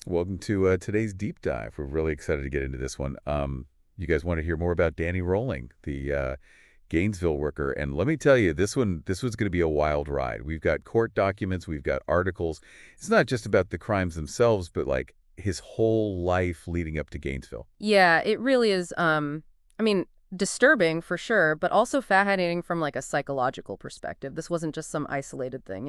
Welcome to today's deep dive. We're really excited to get into this one. You guys want to hear more about Danny Rolling, the Gainesville worker, and let me tell you, this was going to be a wild ride. We've got court documents, we've got articles. It's not just about the crimes themselves, but like his whole life leading up to Gainesville. Yeah, it really is, I mean, disturbing for sure, but also fascinating from like a psychological perspective. This wasn't just some isolated thing.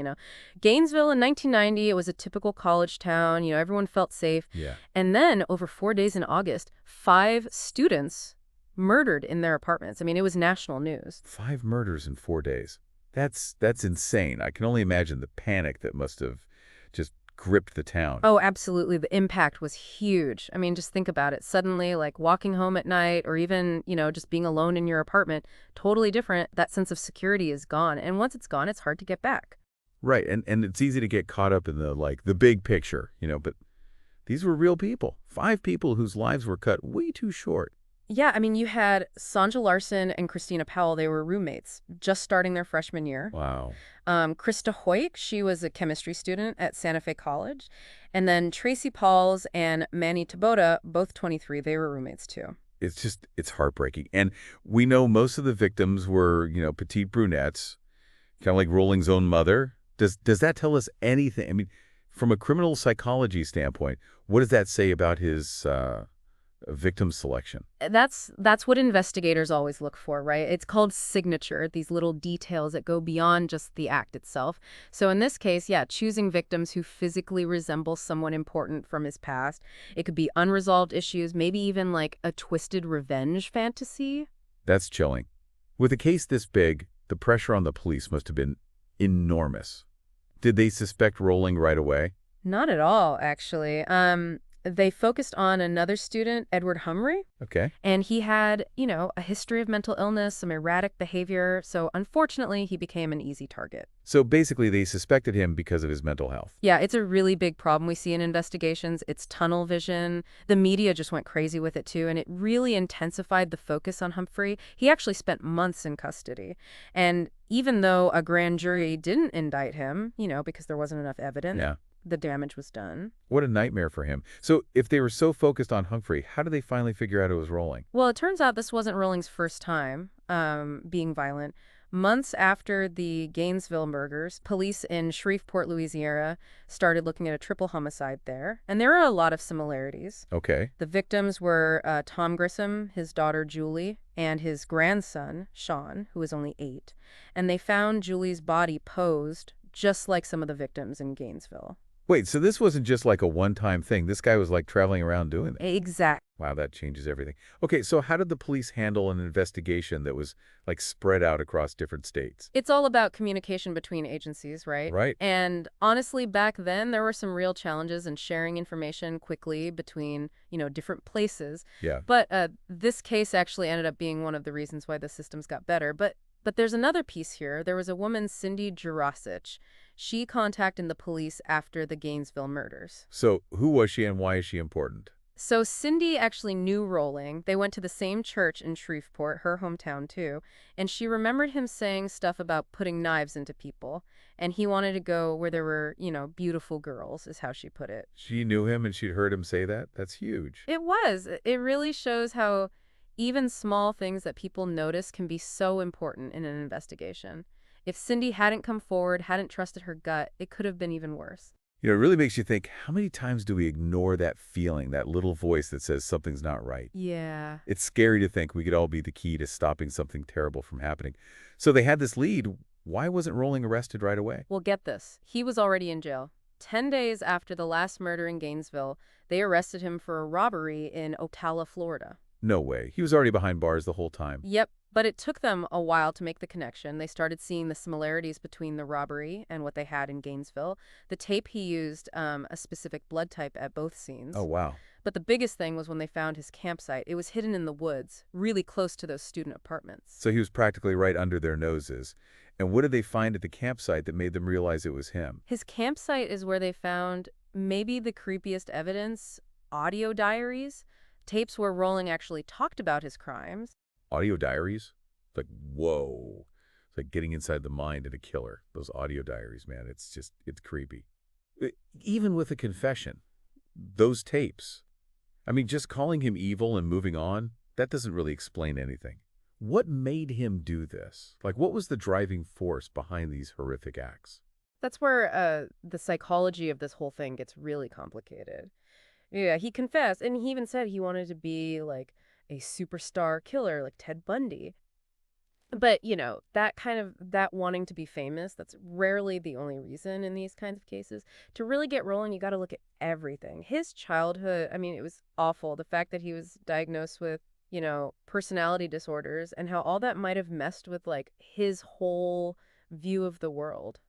Gainesville in 1990, it was a typical college town, everyone felt safe. Yeah, And then over 4 days in August, 5 students murdered in their apartments. I mean, it was national news. 5 murders in 4 days. That's insane. I can only imagine the panic that must have just gripped the town. Oh, absolutely. The impact was huge. I mean, just think about it. Suddenly, like walking home at night or even, just being alone in your apartment, totally different. That sense of security is gone. And once it's gone, it's hard to get back. Right, and it's easy to get caught up in the big picture, but these were real people. 5 people whose lives were cut way too short. Yeah, I mean, you had Sanja Larson and Christina Powell. They were roommates, just starting their freshman year. Wow. Krista Hoyk, she was a chemistry student at Santa Fe College. And then Tracy Pauls and Manny Taboda, both 23, they were roommates too. It's heartbreaking. And we know most of the victims were, petite brunettes, kind of like Rolling's own mother. Does that tell us anything? I mean, from a criminal psychology standpoint, what does that say about his victim selection? That's what investigators always look for, right? It's called signature, these little details that go beyond just the act itself. So in this case, yeah, choosing victims who physically resemble someone important from his past. It could be unresolved issues, maybe even like a twisted revenge fantasy. That's chilling. With a case this big, the pressure on the police must have been enormous. Did they suspect Rolling right away? Not at all, actually. They focused on another student, Edward Humry, Okay. and he had, a history of mental illness, some erratic behavior. So unfortunately, he became an easy target. So basically, they suspected him because of his mental health. Yeah, it's a really big problem we see in investigations. It's tunnel vision. The media just went crazy with it too, and it really intensified the focus on Humphrey. He actually spent months in custody. And even though a grand jury didn't indict him, because there wasn't enough evidence, Yeah. the damage was done. What a nightmare for him. So if they were so focused on Humphrey, how did they finally figure out it was Rolling? Well, it turns out this wasn't Rolling's first time being violent. Months after the Gainesville murders, police in Shreveport, Louisiana, started looking at a triple homicide there, and there are a lot of similarities. Okay. The victims were Tom Grissom, his daughter Julie, and his grandson, Sean, who was only 8. And they found Julie's body posed just like some of the victims in Gainesville. Wait, so this wasn't just like a one-time thing. This guy was like traveling around doing this. Exactly. Wow, that changes everything. Okay, so how did the police handle an investigation that was like spread out across different states? It's all about communication between agencies, right? Right. And honestly, back then, there were some real challenges in sharing information quickly between, different places. Yeah. But this case actually ended up being one of the reasons why the systems got better. But there's another piece here. There was a woman, Cindy Jurasic. She contacted the police after the Gainesville murders. So who was she and why is she important? So Cindy actually knew Rolling. They went to the same church in Shreveport, her hometown too, and she remembered him saying stuff about putting knives into people, and he wanted to go where there were, beautiful girls, is how she put it. She knew him and she'd heard him say that? That's huge. It was. It really shows how even small things that people notice can be so important in an investigation. If Cindy hadn't come forward, hadn't trusted her gut, it could have been even worse. It really makes you think, how many times do we ignore that feeling, that little voice that says something's not right? Yeah. It's scary to think we could all be the key to stopping something terrible from happening. So they had this lead. Why wasn't Rolling arrested right away? Well, get this. He was already in jail. 10 days after the last murder in Gainesville, they arrested him for a robbery in Ocala, Florida. No way. He was already behind bars the whole time. Yep, but it took them a while to make the connection. They started seeing the similarities between the robbery and what they had in Gainesville. The tape he used a specific blood type at both scenes. Oh, wow. But the biggest thing was when they found his campsite. It was hidden in the woods, really close to those student apartments. So he was practically right under their noses. And what did they find at the campsite that made them realize it was him? His campsite is where they found maybe the creepiest evidence, audio diaries, tapes where Rolling actually talked about his crimes. Audio diaries? It's like, whoa. It's like getting inside the mind of a killer. Those audio diaries, man, it's creepy. Even with a confession, those tapes. I mean, just calling him evil and moving on, that doesn't really explain anything. What made him do this? Like, what was the driving force behind these horrific acts? That's where the psychology of this whole thing gets really complicated. Yeah, he confessed, and he even said he wanted to be like a superstar killer, like Ted Bundy. But, that wanting to be famous, that's rarely the only reason in these kinds of cases. To really get rolling, you got to look at everything. His childhood, I mean, it was awful. The fact that he was diagnosed with, personality disorders and how all that might have messed with, like, his whole view of the world.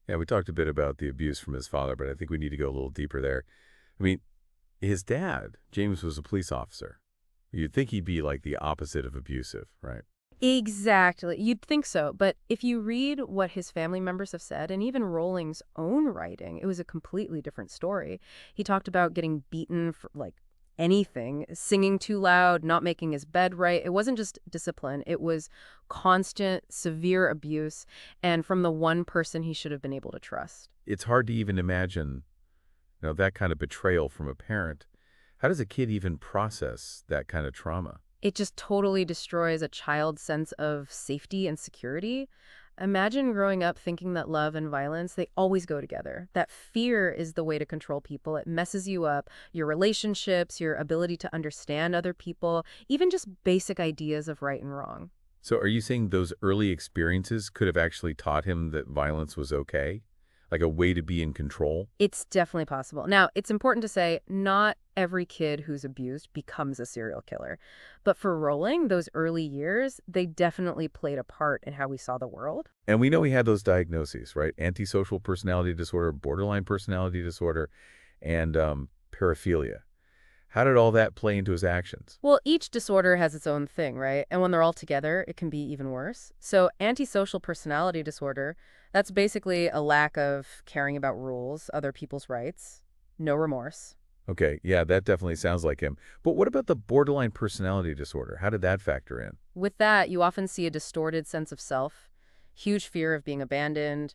Yeah, we talked a bit about the abuse from his father, but I think we need to go a little deeper there. I mean, his dad, James, was a police officer. You'd think he'd be like the opposite of abusive, right? Exactly. You'd think so. But if you read what his family members have said, and even Rowling's own writing, it was a completely different story. He talked about getting beaten for, like, anything, singing too loud, not making his bed right. It wasn't just discipline. It was constant, severe abuse, and from the one person he should have been able to trust. It's hard to even imagine, that kind of betrayal from a parent. How does a kid even process that kind of trauma? It just totally destroys a child's sense of safety and security. Imagine growing up thinking that love and violence, they always go together. That fear is the way to control people. It messes you up, your relationships, your ability to understand other people, even just basic ideas of right and wrong. So are you saying those early experiences could have actually taught him that violence was okay? Like a way to be in control? It's definitely possible. Now, it's important to say not every kid who's abused becomes a serial killer. But for Rowling, those early years, they definitely played a part in how we saw the world. And we know he had those diagnoses, right? Antisocial personality disorder, borderline personality disorder, and paraphilia. How did all that play into his actions? Well, each disorder has its own thing, right? And when they're all together, it can be even worse. So, antisocial personality disorder, that's basically a lack of caring about rules, other people's rights, no remorse. Okay, yeah, that definitely sounds like him. But what about the borderline personality disorder? How did that factor in? With that, you often see a distorted sense of self, huge fear of being abandoned,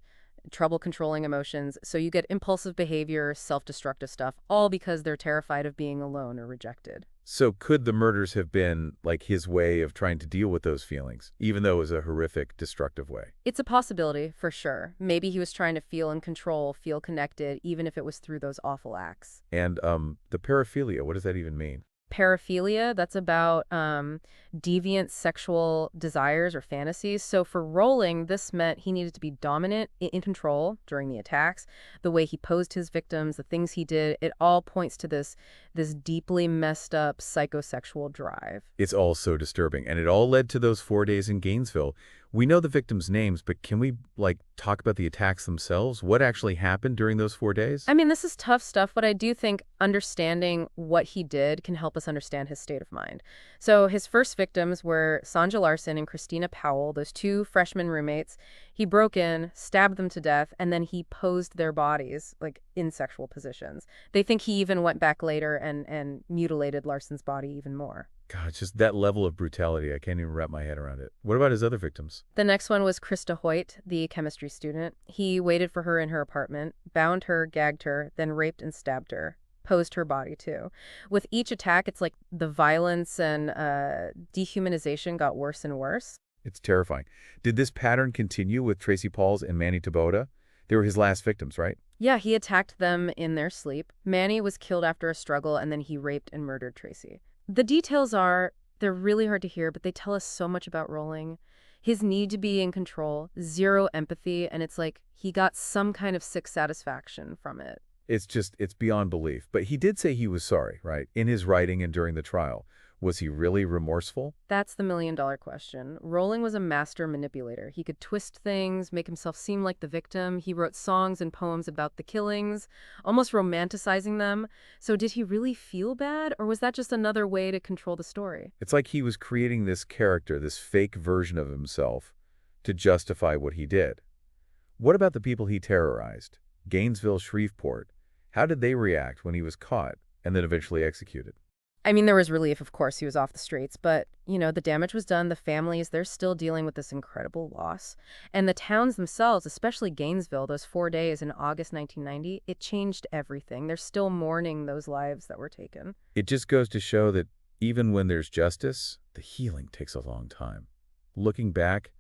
trouble controlling emotions. So you get impulsive behavior, self-destructive stuff, all because they're terrified of being alone or rejected. So could the murders have been like his way of trying to deal with those feelings, even though it was a horrific, destructive way? It's a possibility, for sure. Maybe he was trying to feel in control, feel connected, even if it was through those awful acts. And the paraphilia, what does that even mean? Paraphilia, that's about deviant sexual desires or fantasies. So for Rowling, this meant he needed to be dominant, in control during the attacks. The way he posed his victims, the things he did, it all points to this deeply messed up psychosexual drive. It's all so disturbing, and it all led to those 4 days in Gainesville. We know the victims' names, but can we, talk about the attacks themselves? What actually happened during those 4 days? I mean, this is tough stuff, but I do think understanding what he did can help us understand his state of mind. So his first victims were Sanja Larson and Christina Powell, those two freshman roommates. He broke in, stabbed them to death, and then he posed their bodies, like, in sexual positions. They think he even went back later and mutilated Larson's body even more. God, just that level of brutality, I can't even wrap my head around it. What about his other victims? The next one was Krista Hoyt, the chemistry student. He waited for her in her apartment, bound her, gagged her, then raped and stabbed her. Posed her body, too. With each attack, it's like the violence and dehumanization got worse and worse. It's terrifying. Did this pattern continue with Tracy Pauls and Manny Taboda? They were his last victims, right? Yeah, he attacked them in their sleep. Manny was killed after a struggle, and then he raped and murdered Tracy. The details they're really hard to hear, but they tell us so much about Rowling. His need to be in control, zero empathy, and it's like he got some kind of sick satisfaction from it. It's beyond belief. But he did say he was sorry, right? In his writing and during the trial. Was he really remorseful? That's the million-dollar question. Rowling was a master manipulator. He could twist things, make himself seem like the victim. He wrote songs and poems about the killings, almost romanticizing them. So did he really feel bad, or was that just another way to control the story? It's like he was creating this character, this fake version of himself, to justify what he did. What about the people he terrorized? Gainesville, Shreveport. How did they react when he was caught and then eventually executed? I mean, there was relief, of course, he was off the streets, but, the damage was done. The families, they're still dealing with this incredible loss. And the towns themselves, especially Gainesville, those 4 days in August 1990, it changed everything. They're still mourning those lives that were taken. It just goes to show that even when there's justice, the healing takes a long time. Looking back,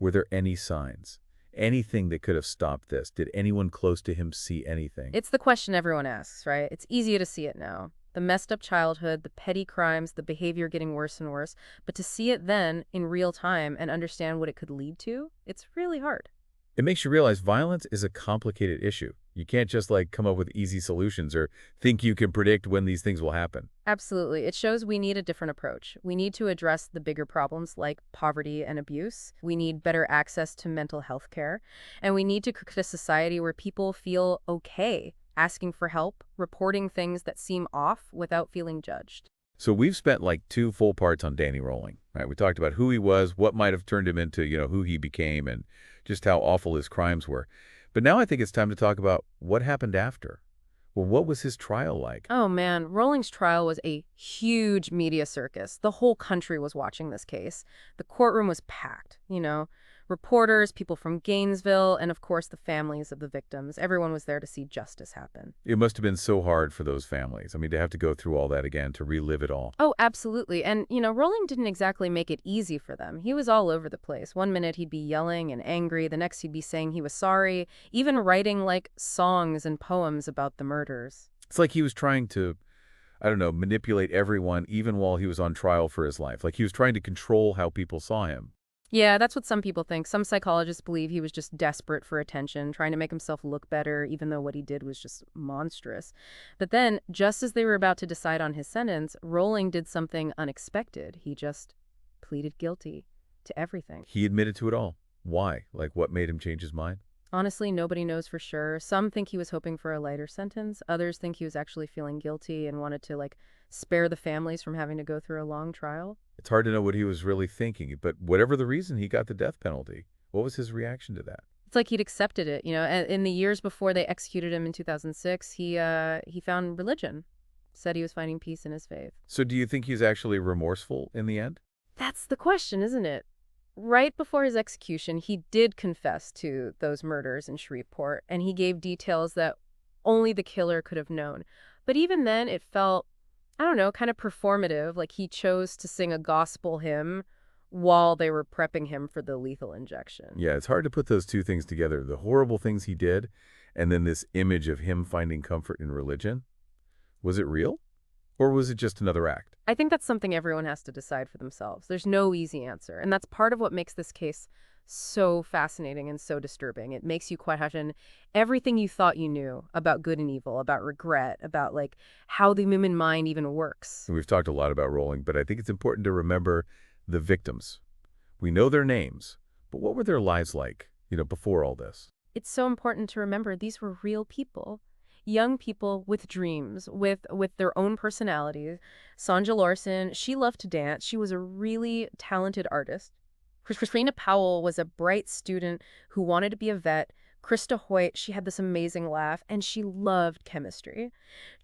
were there any signs? Anything that could have stopped this? Did anyone close to him see anything? It's the question everyone asks, right? It's easier to see it now. The messed up childhood, the petty crimes, the behavior getting worse and worse. But to see it then in real time and understand what it could lead to, it's really hard. It makes you realize violence is a complicated issue. You can't just come up with easy solutions or think you can predict when these things will happen. Absolutely. It shows we need a different approach. We need to address the bigger problems like poverty and abuse. We need better access to mental health care. And we need to create a society where people feel okay asking for help, reporting things that seem off without feeling judged. So we've spent 2 full parts on Danny Rolling, right? We talked about who he was, what might have turned him into, who he became, and just how awful his crimes were. But now I think it's time to talk about what happened after. Well, what was his trial like? Oh man, Rowling's trial was a huge media circus. The whole country was watching this case. The courtroom was packed, reporters, people from Gainesville, and of course the families of the victims. Everyone was there to see justice happen. It must have been so hard for those families. I mean, to have to go through all that again, to relive it all. Oh, absolutely. And, Rowling didn't exactly make it easy for them. He was all over the place. One minute he'd be yelling and angry. The next he'd be saying he was sorry, even writing songs and poems about the murders. It's like he was trying to, I don't know, manipulate everyone even while he was on trial for his life. Like he was trying to control how people saw him. Yeah, that's what some people think. Some psychologists believe he was just desperate for attention, trying to make himself look better, even though what he did was just monstrous. But then, just as they were about to decide on his sentence, Rowling did something unexpected. He just pleaded guilty to everything. He admitted to it all. Why? What made him change his mind? Honestly, nobody knows for sure. Some think he was hoping for a lighter sentence. Others think he was actually feeling guilty and wanted to, spare the families from having to go through a long trial. It's hard to know what he was really thinking, but whatever the reason, he got the death penalty. What was his reaction to that? It's like he'd accepted it, In the years before they executed him in 2006, he found religion, said he was finding peace in his faith. So do you think he's actually remorseful in the end? That's the question, isn't it? Right before his execution, he did confess to those murders in Shreveport, and he gave details that only the killer could have known. But even then, it felt, I don't know, kind of performative, like he chose to sing a gospel hymn while they were prepping him for the lethal injection. Yeah, it's hard to put those two things together. The horrible things he did, and then this image of him finding comfort in religion. Was it real? Or was it just another act? I think that's something everyone has to decide for themselves. There's no easy answer. And that's part of what makes this case so fascinating and so disturbing. It makes you question everything you thought you knew about good and evil, about regret, about how the human mind even works. And we've talked a lot about Rowling, but I think it's important to remember the victims. We know their names, but what were their lives like, before all this? It's so important to remember these were real people. Young people with dreams, with their own personalities. Sonja Larson, she loved to dance. She was a really talented artist. Christina Powell was a bright student who wanted to be a vet. Krista Hoyt, she had this amazing laugh, and she loved chemistry.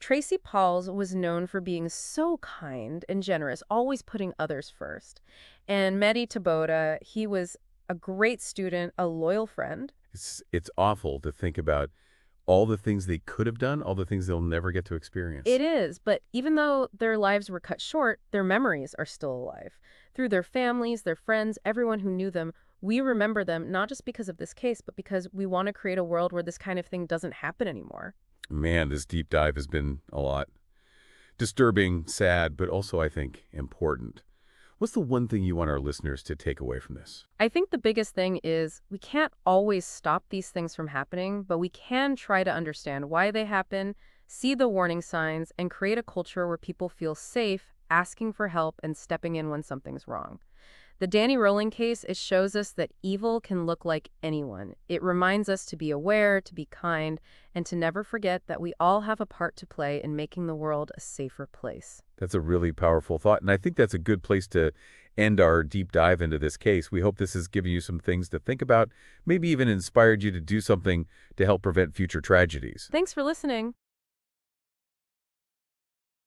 Tracy Pauls was known for being so kind and generous, always putting others first. And Mehdi Taboda, he was a great student, a loyal friend. It's awful to think about all the things they could have done, all the things they'll never get to experience. It is, but even though their lives were cut short, their memories are still alive. Through their families, their friends, everyone who knew them, we remember them not just because of this case, but because we want to create a world where this kind of thing doesn't happen anymore. Man, this deep dive has been a lot. Disturbing, sad, but also, I think, important. What's the one thing you want our listeners to take away from this? I think the biggest thing is we can't always stop these things from happening, but we can try to understand why they happen, see the warning signs, and create a culture where people feel safe asking for help and stepping in when something's wrong. The Danny Rowling case, it shows us that evil can look like anyone. It reminds us to be aware, to be kind, and to never forget that we all have a part to play in making the world a safer place. That's a really powerful thought, and I think that's a good place to end our deep dive into this case. We hope this has given you some things to think about, maybe even inspired you to do something to help prevent future tragedies. Thanks for listening.